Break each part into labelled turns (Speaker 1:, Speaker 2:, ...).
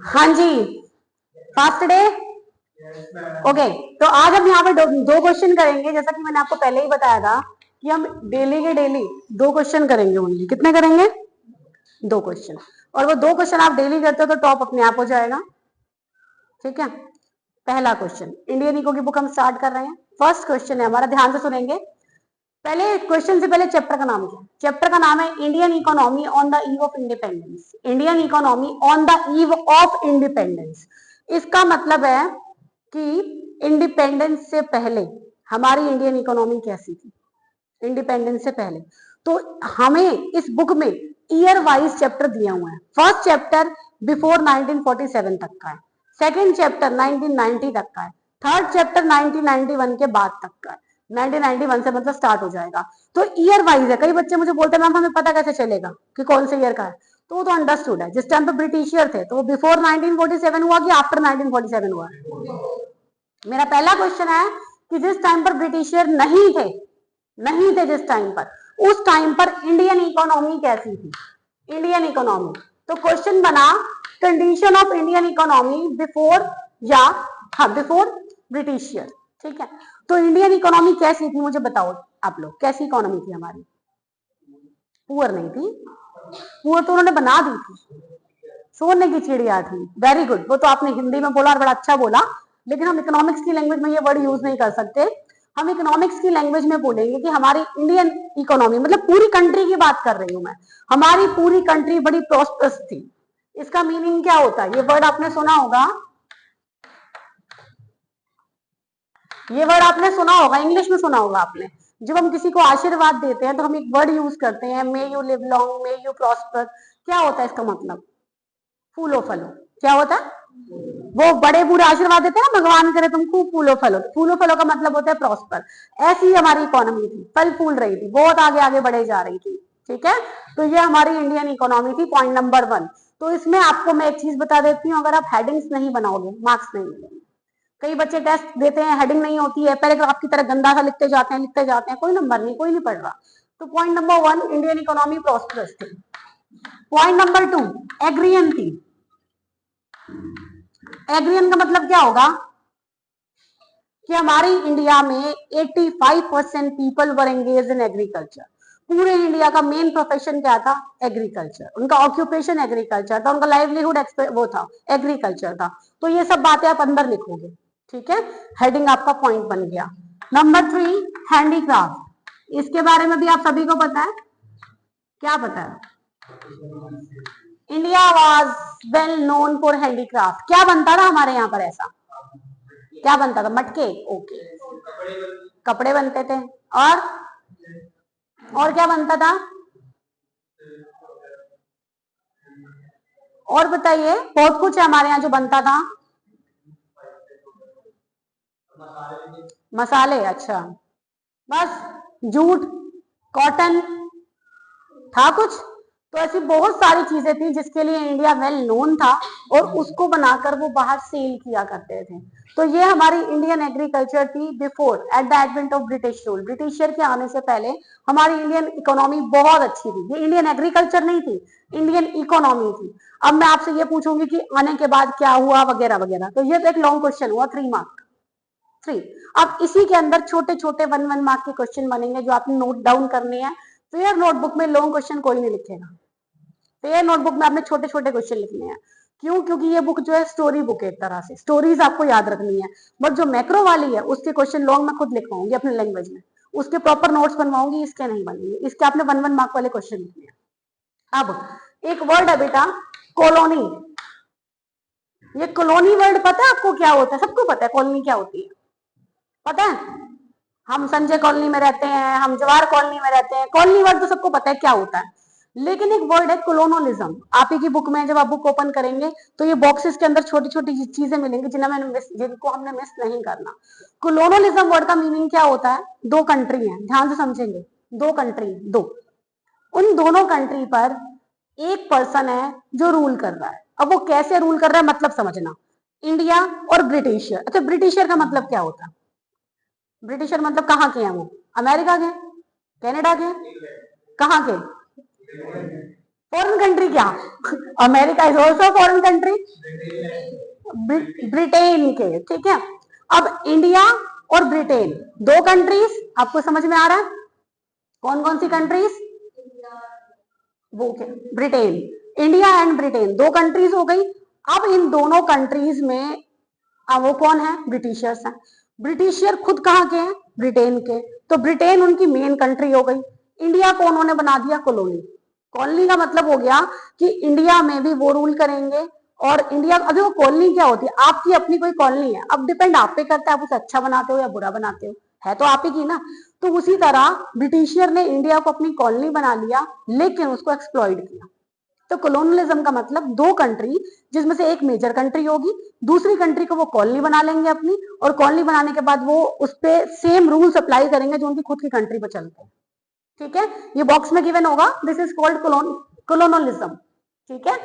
Speaker 1: हाँ जी, fast day. Okay, तो आज हम यहाँ पे दो क्वेश्चन करेंगे, जैसा कि मैंने आपको पहले ही बताया था कि हम डेली के डेली दो क्वेश्चन करेंगे ओनली। कितने करेंगे? दो क्वेश्चन। और वो दो क्वेश्चन आप डेली करते हो तो टॉप अपने आप हो जाएगा। ठीक है, पहला क्वेश्चन, इंडियन इको की बुक हम स्टार्ट कर रहे हैं। फर्स्ट क्वेश्चन है हमारा, ध्यान से सुनेंगे। पहले क्वेश्चन से पहले चैप्टर का नाम क्या है? चैप्टर का नाम है Indian economy on the eve of independence. Indian economy on the eve of independence. इसका मतलब है कि इंडिपेंडेंस से पहले हमारी इंडियन इकोनॉमी कैसी थी, इंडिपेंडेंस से पहले। तो हमें इस बुक में ईयर वाइज चैप्टर दिया हुआ है। फर्स्ट चैप्टर बिफोर 1947 तक का है, सेकेंड चैप्टर 1990 तक का है, थर्ड चैप्टर 1991 के बाद तक का है। 1991 से मतलब स्टार्ट हो जाएगा। तो ईयर वाइज है। कई बच्चे मुझे बोलते हैं मैम हमें पता कैसे चलेगा कि कौन से ईयर का है? तो वो तो अंडरस्टूड है, जिस टाइम पे ब्रिटिशियर थे तो वो बिफोर 1947 हुआ कि आफ्टर 1947 हुआ? मेरा पहला क्वेश्चन है कि जिस टाइम पर ब्रिटिशियर नहीं थे जिस टाइम पर, उस टाइम पर इंडियन इकोनॉमी कैसी थी? इंडियन इकोनॉमी, तो क्वेश्चन बना condition of Indian economy before, या हाँ बिफोर ब्रिटिशियर। ठीक है, तो इंडियन इकोनॉमी कैसी थी मुझे बताओ आप लोग, कैसी इकोनॉमी थी हमारी? पुअर नहीं थी, पुअर तो उन्होंने बना दी थी, सोने की चिड़िया थी। वेरी गुड, वो तो आपने हिंदी में बोला और बड़ा अच्छा बोला, लेकिन हम इकोनॉमिक्स की लैंग्वेज में ये वर्ड यूज नहीं कर सकते। हम इकोनॉमिक्स की लैंग्वेज में बोलेंगे कि हमारी इंडियन इकोनॉमी, मतलब पूरी कंट्री की बात कर रही हूं मैं, हमारी पूरी कंट्री बड़ी प्रॉस्परस थी। इसका मीनिंग क्या होता है? ये वर्ड आपने सुना होगा, ये वर्ड आपने सुना होगा, इंग्लिश में सुना होगा आपने। जब हम किसी को आशीर्वाद देते हैं तो हम एक वर्ड यूज करते हैं, may you live long, may you prosper. क्या होता है इसका मतलब? फूलो फलो। क्या होता है? वो बड़े बूढ़े आशीर्वाद देते हैं ना, भगवान करे तुम खूब फूलो फलो। फूलो फलो का मतलब होता है प्रॉस्पर। ऐसी हमारी इकोनॉमी थी, फल फूल रही थी, बहुत आगे आगे बढ़े जा रही थी। ठीक है, तो ये हमारी इंडियन इकोनॉमी थी, पॉइंट नंबर 1। तो इसमें आपको मैं एक चीज बता देती हूँ, अगर आप हेडिंग्स नहीं बनाओगे मार्क्स नहीं मिलेंगे। कई बच्चे टेस्ट देते हैं, हेडिंग नहीं होती है, पैराग्राफ की तरह गंदा सा लिखते जाते हैं, कोई नंबर नहीं, कोई नहीं पढ़ रहा। तो point number 1, Indian economy prosperous थी। पॉइंट नंबर 2, एग्रियन थी। एग्रियन का मतलब क्या होगा कि हमारी इंडिया में 85% people were engage in agriculture. पूरे इंडिया का मेन प्रोफेशन क्या था? एग्रीकल्चर। उनका ऑक्यूपेशन एग्रीकल्चर था, उनका लाइवलीहुड वो था, एग्रीकल्चर था। तो ये सब बातें आप अंदर लिखोगे। ठीक है, हेडिंग आपका पॉइंट बन गया। Number 3, handicraft. इसके बारे में भी आप सभी को पता है। क्या पता है? India was well known for handicraft. क्या बनता था हमारे यहाँ पर ऐसा? क्या बनता था? मटके? ओके, कपड़े बनते थे। और क्या बनता था? और बताइए, बहुत कुछ है हमारे यहाँ जो बनता था। मसाले? अच्छा, बस? जूट, कॉटन, था कुछ? तो ऐसी बहुत सारी चीजें थी जिसके लिए इंडिया वेल नोन था, और उसको बनाकर वो बाहर सेल किया करते थे। तो ये हमारी इंडियन एग्रीकल्चर थी before, at the advent of British rule. Britisher के आने से पहले हमारी इंडियन इकोनॉमी बहुत अच्छी थी। ये इंडियन एग्रीकल्चर नहीं थी, इंडियन इकोनॉमी थी। अब मैं आपसे ये पूछूंगी कि आने के बाद क्या हुआ वगैरह वगैरह, तो ये तो एक लॉन्ग क्वेश्चन हुआ, 3 मार्क। 3। अब इसी के अंदर छोटे छोटे 1 मार्क के क्वेश्चन बनेंगे जो आपने नोट डाउन करने हैं। फेयर नोटबुक में लॉन्ग क्वेश्चन कोई नहीं लिखेगा, फेयर नोटबुक में आपने छोटे छोटे क्वेश्चन लिखने हैं। क्यों? क्योंकि ये बुक जो है स्टोरी बुक है, एक तरह से स्टोरीज आपको याद रखनी है। बट जो मैक्रो वाली है उसके क्वेश्चन लॉन्ग में खुद लिखवाऊंगी अपनी लैंग्वेज में, उसके प्रॉपर नोट्स बनवाऊंगी, इसके नहीं बनेंगे। इसके आपने 1 मार्क वाले क्वेश्चन लिखने हैं। अब एक वर्ड है बेटा, कॉलोनी। ये कॉलोनी वर्ड पता है आपको क्या होता है? सबको पता है कॉलोनी क्या होती है, पता है? हम संजय कॉलोनी में रहते हैं, हम जवाहर कॉलोनी में रहते हैं, कॉलोनी वर्ड तो सबको पता है क्या होता है। लेकिन एक वर्ड है कोलोनोलिज्म। आप ही की बुक में जब आप बुक ओपन करेंगे तो ये बॉक्सेस के अंदर छोटी छोटी चीजें मिलेंगी जिनको हमने मिस नहीं करना। कोलोनोलिज्म वर्ड का मीनिंग क्या होता है? दो कंट्री है, ध्यान से समझेंगे। दो कंट्री, दो, उन दोनों कंट्री पर एक पर्सन है जो रूल कर रहा है। अब वो कैसे रूल कर रहा है मतलब समझना। इंडिया और ब्रिटिशर। अच्छा, ब्रिटिशर का मतलब क्या होता है? ब्रिटिशर मतलब कहाँ के हैं वो? अमेरिका के, कनाडा के, कहाँ के? फॉरेन कंट्री क्या? America is also foreign country, Britain के, ठीक है। अब इंडिया और ब्रिटेन दो कंट्रीज, आपको समझ में आ रहा है? कौन कौन सी कंट्रीज? वो क्या, ब्रिटेन, इंडिया एंड ब्रिटेन दो कंट्रीज हो गई। अब इन दोनों कंट्रीज में वो कौन है? ब्रिटिशर्स हैं। ब्रिटिशियर खुद कहाँ के हैं? ब्रिटेन के। तो ब्रिटेन उनकी मेन कंट्री हो गई। इंडिया को उन्होंने बना दिया कॉलोनी। कॉलोनी का मतलब हो गया कि इंडिया में भी वो रूल करेंगे, और इंडिया, अभी वो कॉलोनी क्या होती है? आपकी अपनी कोई कॉलोनी है, अब डिपेंड आप पे करता है आप उसे अच्छा बनाते हो या बुरा बनाते हो, है तो आप ही की ना। तो उसी तरह ब्रिटिशियर ने इंडिया को अपनी कॉलोनी बना लिया, लेकिन उसको एक्सप्लॉइट किया। तो कॉलोनियलिज्म का मतलब दो कंट्री, जिसमें से एक मेजर कंट्री होगी, दूसरी कंट्री को वो कॉलोनी बना लेंगे अपनी, और कॉलोनी बनाने के बाद वो उस पर सेम रूल्स अप्लाई करेंगे जो उनकी खुद की कंट्री पर चलते हैं। ठीक है, ये बॉक्स में गिवन होगा, दिस इज कॉल्ड कॉलोनियलिज्म। ठीक है,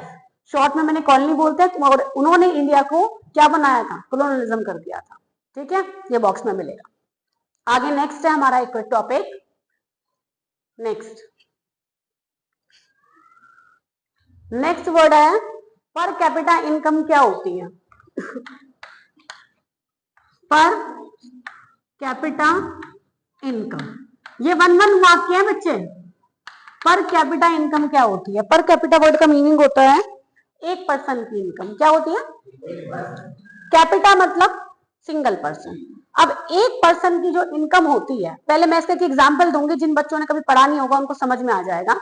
Speaker 1: शॉर्ट में मैंने कॉलोनी बोलते हैं, और उन्होंने इंडिया को क्या बनाया था? कॉलोनियलिज्म कर दिया था। ठीक है, ये बॉक्स में मिलेगा। आगे नेक्स्ट है हमारा एक टॉपिक, नेक्स्ट वर्ड है पर कैपिटा इनकम क्या होती है? पर कैपिटा इनकम, ये वन वन वाक्य है बच्चे। पर कैपिटा इनकम क्या होती है? पर कैपिटा वर्ड का मीनिंग होता है एक पर्सन की इनकम। क्या होती है? कैपिटा मतलब सिंगल पर्सन। अब एक पर्सन की जो इनकम होती है, पहले मैं इसका एक एग्जांपल दूंगी, जिन बच्चों ने कभी पढ़ा नहीं होगा उनको समझ में आ जाएगा।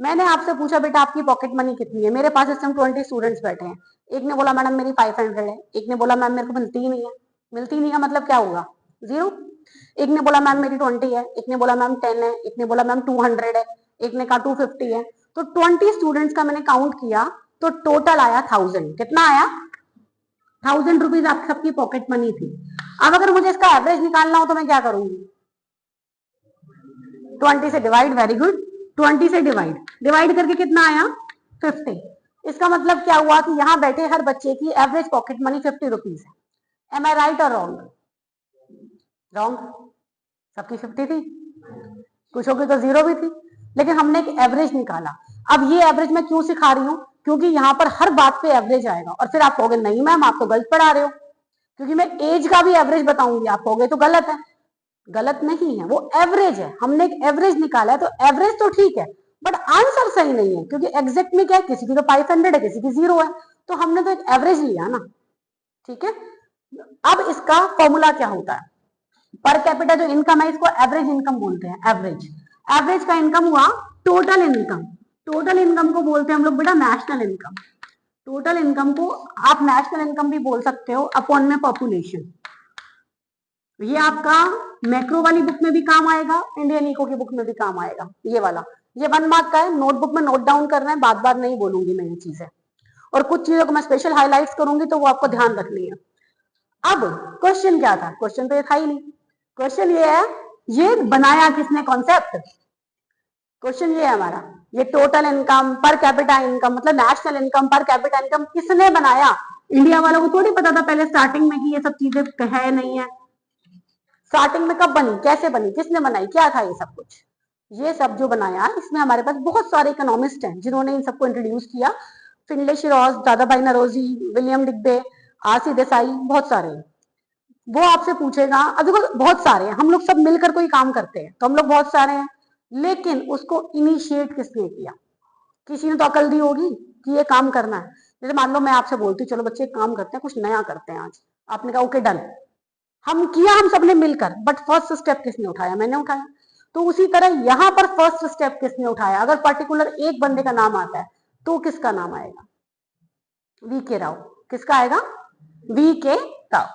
Speaker 1: मैंने आपसे पूछा बेटा आपकी पॉकेट मनी कितनी है? मेरे पास इस टाइम 20 स्टूडेंट्स बैठे हैं। एक ने बोला मैडम मेरी 500 है, एक ने बोला मैम मेरे को मिलती ही नहीं है। मिलती नहीं का मतलब क्या होगा? जीरो। एक ने बोला मैम मेरी 20 है, एक ने बोला मैम 10 है, एक ने बोला मैम 200 है, एक ने कहा 250 है। तो 20 स्टूडेंट्स का मैंने काउंट किया, तो टोटल आया 1000। कितना आया? 1000 रुपीज आप सबकी पॉकेट मनी थी। अब अगर मुझे इसका एवरेज निकालना हो तो मैं क्या करूंगी? 20 से डिवाइड, वेरी गुड, 20 से डिवाइड करके कितना आया? 50। इसका मतलब क्या हुआ कि यहाँ बैठे हर बच्चे की एवरेज पॉकेट मनी 50 रुपीज है। एम आई राइट और रॉन्ग? रॉन्ग, सबकी 50 थी, कुछ हो गई तो जीरो भी थी, लेकिन हमने एक एवरेज निकाला। अब ये एवरेज मैं क्यों सिखा रही हूँ? क्योंकि यहाँ पर हर बात पे एवरेज आएगा, और फिर आप कहोगे नहीं मैम आप तो गलत पढ़ा रहे हो, क्योंकि मैं एज का भी एवरेज बताऊंगी, आप कहोगे तो गलत है। गलत नहीं है, वो एवरेज है, हमने एक एवरेज निकाला है, तो एवरेज तो ठीक है, बट आंसर सही नहीं है, क्योंकि एग्जैक्ट में क्या है, किसी की तो 500 है, किसी की 0 है, तो हमने तो एक एवरेज लिया ना। ठीक है, अब इसका फॉर्मूला क्या होता है? पर कैपिटा जो इनकम है इसको एवरेज इनकम बोलते हैं। एवरेज, एवरेज का इनकम हुआ टोटल इनकम। टोटल इनकम को बोलते हैं हम लोग बेटा नेशनल इनकम। टोटल इनकम को आप नेशनल इनकम भी बोल सकते हो, अपॉन में पॉपुलेशन। ये आपका मैक्रो वाली बुक में भी काम आएगा, इंडियन इको की बुक में भी काम आएगा, ये वाला। ये 1 मार्क का है, नोटबुक में नोट डाउन करना है, बार बार नहीं बोलूंगी मैं ये चीजें, और कुछ चीजों को मैं स्पेशल हाईलाइट्स करूंगी तो वो आपको ध्यान रखनी है। अब क्वेश्चन क्या था? क्वेश्चन तो ये था ही नहीं। क्वेश्चन ये है, ये बनाया किसने कॉन्सेप्ट? क्वेश्चन ये है हमारा, ये total income, per capita income, मतलब national income, per capita income किसने बनाया? इंडिया वालों को थोड़ी पता था पहले स्टार्टिंग में कि ये सब चीजें है नहीं है। स्टार्टिंग में कब बनी, कैसे बनी, किसने बनाई, क्या था ये सब कुछ? ये सब जो बनाया, इसमें हमारे पास बहुत सारे इकोनॉमिस्ट हैं जिन्होंने इन सबको इंट्रोड्यूस किया। Findlay Shirras, Dadabhai Naoroji, William Digby, R C Desai, बहुत सारे हैं। वो आपसे पूछेगा, अब देखो बहुत सारे हैं, हम लोग सब मिलकर कोई काम करते हैं तो हम लोग बहुत सारे हैं, लेकिन उसको इनिशिएट किसने किया? किसी ने तो अकल दी होगी कि ये काम करना है। जैसे मान लो मैं आपसे बोलती चलो बच्चे एक काम करते हैं, कुछ नया करते हैं आज, आपने कहा ओके डन, हम किया, हम सबने मिलकर, बट फर्स्ट स्टेप किसने उठाया? मैंने उठाया। तो उसी तरह यहां पर फर्स्ट स्टेप किसने उठाया? अगर पर्टिकुलर एक बंदे का नाम आता है तो किसका नाम आएगा? वी के राव। किसका आएगा? वी के राव।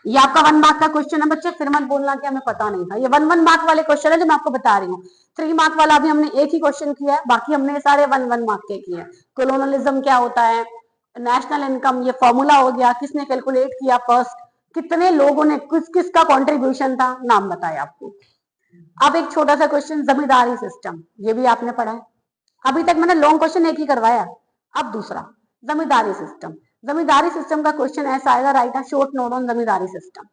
Speaker 1: ये आपका 1 मार्क का क्वेश्चन है बच्चे, फिर मत बोलना कि हमें पता नहीं था। ये 1 मार्क वाले क्वेश्चन है जो मैं आपको बता रही हूँ। 3 मार्क वाला अभी हमने एक ही क्वेश्चन किया है, बाकी हमने सारे 1 मार्क के किए हैं। कॉलोनियलिज्म क्या होता है, नेशनल इनकम, ये फॉर्मूला हो गया, किसने कैलकुलेट किया फर्स्ट, कितने लोगों ने, किस किसका कॉन्ट्रीब्यूशन था, नाम बताया आपको। अब एक छोटा सा क्वेश्चन, जमींदारी सिस्टम, ये भी आपने पढ़ा है। अभी तक मैंने लॉन्ग क्वेश्चन एक ही करवाया, अब दूसरा जमींदारी सिस्टम। जमींदारी सिस्टम का क्वेश्चन ऐसा आएगा, right a short note on zamindari system.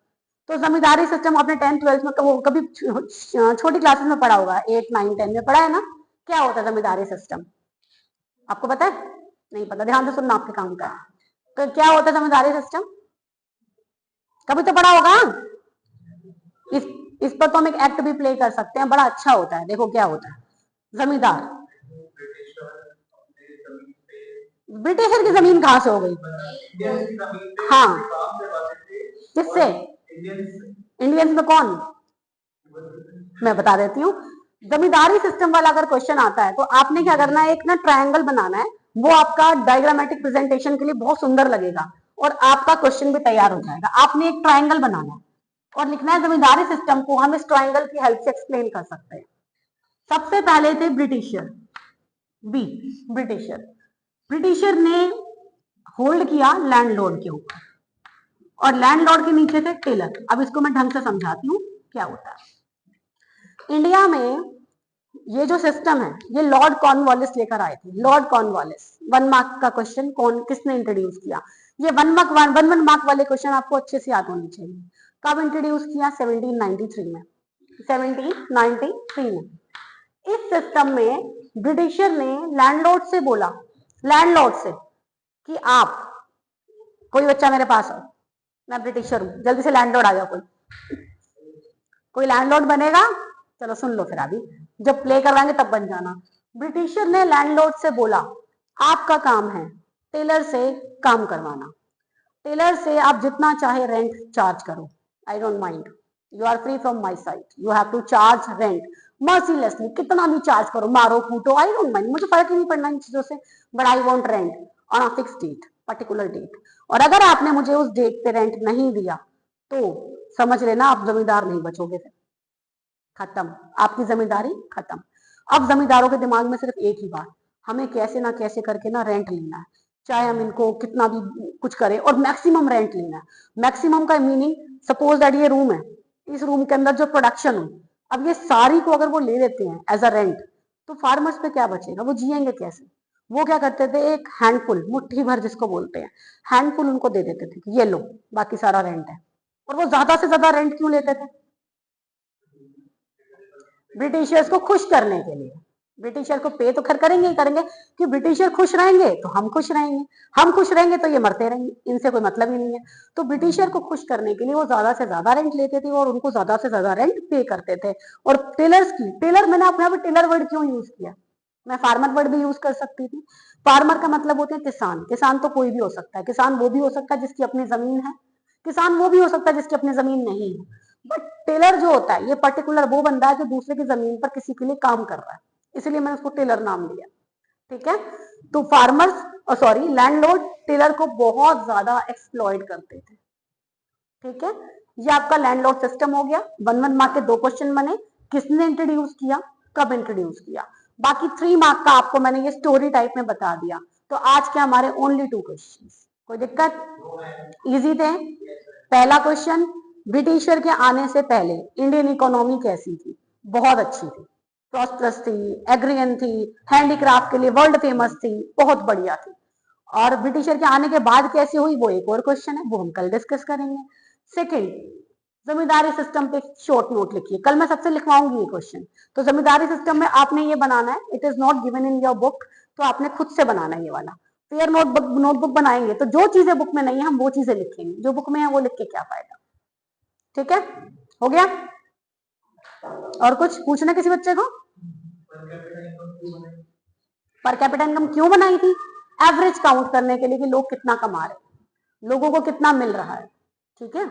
Speaker 1: तो जमींदारी सिस्टम आपने 10th 12th में कभी छोटी क्लासेस में पढ़ा होगा, 8 9 10 में पढ़ा है ना, क्या होता है जमींदारी सिस्टम? आपको पता है? नहीं पता, ध्यान से सुनना आपके काम का। तो क्या होता है जमींदारी सिस्टम? कभी तो पढ़ा होगा। इस इस पर तो हम एक एक्ट भी प्ले कर सकते हैं, बड़ा अच्छा होता है। देखो क्या होता है जमींदार। ब्रिटिशर की जमीन कहां से हो गई? हाँ, किससे? इंडियंस में कौन? मैं बता देती हूँ। जमींदारी सिस्टम वाला अगर क्वेश्चन आता है तो आपने क्या करना है, एक ना ट्रायंगल बनाना है। वो आपका डायग्रामेटिक प्रेजेंटेशन के लिए बहुत सुंदर लगेगा और आपका क्वेश्चन भी तैयार हो जाएगा। आपने एक ट्रायंगल बनाना है और लिखना है जमींदारी सिस्टम को हम इस ट्रायंगल की हेल्प से एक्सप्लेन कर सकते हैं। सबसे पहले थे ब्रिटिशर। B, britisher. ब्रिटिशर ने होल्ड किया लैंडलॉर्ड के ऊपर और लैंडलॉर्ड के नीचे थे टेलर। अब इसको मैं ढंग से समझाती हूँ क्या होता है। इंडिया में ये जो सिस्टम है ये लॉर्ड कॉर्नवालिस लेकर आए थे। लॉर्ड कॉर्नवालिस, 1 मार्क का क्वेश्चन, कौन किसने इंट्रोड्यूस किया? ये 1 मार्क वाले क्वेश्चन आपको अच्छे से याद होने चाहिए। कब इंट्रोड्यूस किया? 1793 में। 1793 में। इस सिस्टम में ब्रिटिशर ने लैंडलॉर्ड से बोला, लैंडलॉर्ड से कि आप, कोई बच्चा मेरे पास आओ, मैं ब्रिटिशर हूं, जल्दी से लैंडलॉर्ड आ जाओ। कोई लैंडलॉर्ड बनेगा? चलो सुन लो फिर, अभी जब प्ले करवाएंगे तब बन जाना। ब्रिटिशर ने लैंडलॉर्ड से बोला आपका काम है टेलर से काम करवाना। टेलर से आप जितना चाहे रेंट चार्ज करो, I don't mind, you are free from my side, you have to charge rent mercilessly, कितना भी चार्ज करो, मारो कूटो, आई डोंट माइंड, मुझे फर्क ही नहीं पड़ना इन चीजों से, but I want rent on a fix date, particular date. और अगर आपने मुझे उस डेट पे रेंट नहीं दिया तो समझ लेना आप जमींदार नहीं बचोगे, फिर खत्म, आपकी जमींदारी खत्म। अब जमींदारों के दिमाग में सिर्फ एक ही बात, हमें कैसे ना कैसे करके ना रेंट लेना है, चाहे हम इनको कितना भी कुछ करें, और मैक्सिमम रेंट लेना है। मैक्सिमम का मीनिंग, सपोज दैट ये रूम है, इस रूम के अंदर जो प्रोडक्शन हो, अब ये सारी को अगर वो ले लेते हैं एज अ रेंट, तो फार्मर्स पे क्या बचेगा? वो जिएंगे कैसे? वो क्या करते थे, एक हैंडफुल, मुट्ठी भर जिसको बोलते हैं, हैंडफुल उनको दे देते थे कि ये लो, बाकी सारा रेंट है। और वो ज्यादा से ज्यादा रेंट क्यों लेते थे? ब्रिटिशर्स को खुश करने के लिए। ब्रिटिशर को पे तो खैर करेंगे ही करेंगे, कि ब्रिटिशर खुश रहेंगे तो हम खुश रहेंगे, हम खुश रहेंगे तो ये मरते रहेंगे, इनसे कोई मतलब ही नहीं है। तो ब्रिटिशर को खुश करने के लिए वो ज्यादा से ज्यादा रेंट लेते थे और उनको ज्यादा से ज्यादा रेंट पे करते थे। और टेलर्स की, टेलर, मैंने अपने यहाँ पे टेलर वर्ड क्यों यूज किया? मैं फार्मर वर्ड भी यूज कर सकती थी। फार्मर का मतलब होते हैं किसान। किसान तो कोई भी हो सकता है, किसान वो भी हो सकता है जिसकी अपनी जमीन है, किसान वो भी हो सकता है जिसकी अपनी जमीन नहीं है। बट टेलर जो होता है ये पर्टिकुलर वो बंदा है जो दूसरे की जमीन पर किसी के लिए काम कर रहा है, इसलिए मैंने उसको टेलर नाम दिया। ठीक है, तो फार्मर्स, सॉरी, लैंडलॉर्ड टेलर को बहुत ज्यादा एक्सप्लॉइट करते थे। ठीक है, ये आपका लैंडलॉर्ड सिस्टम हो गया। 1 मार्क के 2 क्वेश्चन बने, किसने इंट्रोड्यूस किया, कब इंट्रोड्यूस किया। बाकी 3 मार्क का आपको मैंने ये स्टोरी टाइप में बता दिया। तो आज के हमारे ओनली 2 क्वेश्चन, कोई दिक्कत? इजी थे। पहला क्वेश्चन, ब्रिटिशर के आने से पहले इंडियन इकोनॉमी कैसी थी? बहुत अच्छी थी, प्रॉस्परस थी, एग्रियन थी, हैंडीक्राफ्ट के लिए वर्ल्ड फेमस थी, बहुत बढ़िया थी। और ब्रिटिशर के आने के बाद कैसी हुई वो एक और क्वेश्चन है, वो हम कल डिस्कस करेंगे। सेकंड, जमींदारी सिस्टम पे शॉर्ट नोट लिखिए, कल मैं सबसे लिखवाऊंगी ये क्वेश्चन। तो जमींदारी सिस्टम में आपने ये बनाना है, it is not given in your book, तो आपने खुद से बनाना है ये वाला। फेयर नोटबुक बनाएंगे तो जो चीजें बुक में नहीं है हम वो चीजें लिखेंगे, जो बुक में है वो लिख के क्या फायदा। ठीक है, हो गया? और कुछ पूछना किसी बच्चे को? पर कैपिटा इनकम क्यों बनाई थी? एवरेज काउंट करने के लिए कि लोग कितना कमा रहे हैं, लोगों को कितना मिल रहा है। ठीक है,